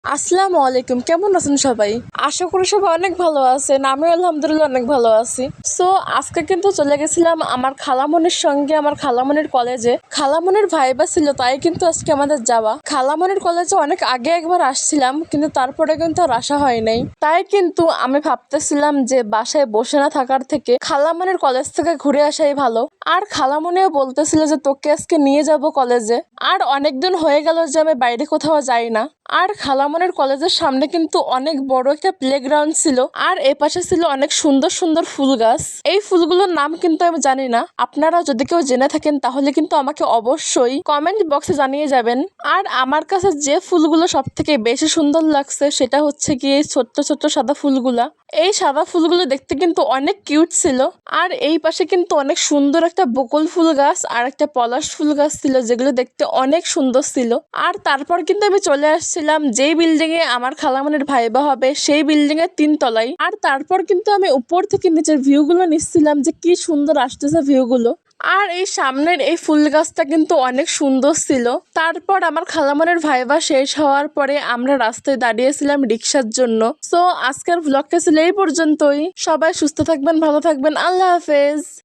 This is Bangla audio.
আসসালামু আলাইকুম, কেমন আছেন সবাই? আশা করি সবাই অনেক ভালো আছেন। আমিও আলহামদুলিল্লাহ অনেক ভালো আছি। সো আজকে কিন্তু চলে গেছিলাম আমার খালামণির সঙ্গে আমার খালামণির কলেজে। খালামণির ভাইবা ছিল, তাই কিন্তু আজকে আমাদের যাওয়া। খালামণির কলেজে অনেক আগে একবার আসছিলাম, কিন্তু তারপরে কিন্তু আর আসা হয় নাই। তাই কিন্তু আমি ভাবতেছিলাম যে বাসায় বসে না থাকার থেকে খালামণির কলেজ থেকে ঘুরে আসাই ভালো। আর খালামণিও বলতেছিল যে তোকে আজকে নিয়ে যাব কলেজে। আর অনেকদিন হয়ে গেল যে আমি বাইরে কোথাও যাই না। আর খালামণির কলেজের সামনে কিন্তু অনেক বড় একটা প্লেগ্রাউন্ড ছিল, আর এপাশে ছিল অনেক সুন্দর সুন্দর ফুল গাছ। এই ফুলগুলোর নাম কিন্তু আমি জানি না, আপনারা যদি কেউ জেনে থাকেন তাহলে কিন্তু আমাকে অবশ্যই কমেন্ট বক্সে জানিয়ে যাবেন। আর আমার কাছে যে ফুলগুলো সব থেকে বেশি সুন্দর লাগছে সেটা হচ্ছে কি এই ছোট্ট ছোট্ট সাদা ফুলগুলা। এই সাদা ফুলগুলো দেখতে কিন্তু অনেক কিউট ছিল। আর এই পাশে কিন্তু অনেক সুন্দর একটা বকুল ফুল গাছ আর একটা পলাশ ফুল গাছ ছিল, যেগুলো দেখতে অনেক সুন্দর ছিল। আর তারপর কিন্তু আমি চলে আসছিলাম যেই বিল্ডিং এ আমার খালামণির ভাইবা হবে সেই বিল্ডিং এর 3 তলায়। আর তারপর কিন্তু আমি উপর থেকে নিচের ভিউ গুলো নিচ্ছিলাম যে কি সুন্দর আসতেছে ভিউ গুলো। আর এই সামনের এই ফুল গাছটা কিন্তু অনেক সুন্দর ছিল। তারপর আমার খালামণির ভাইবা শেষ হওয়ার পরে আমরা রাস্তায় দাঁড়িয়েছিলাম রিক্সার জন্য। সো আজকের ভ্লগটা ছিল এই পর্যন্তই। সবাই সুস্থ থাকবেন, ভালো থাকবেন, আল্লাহ হাফেজ।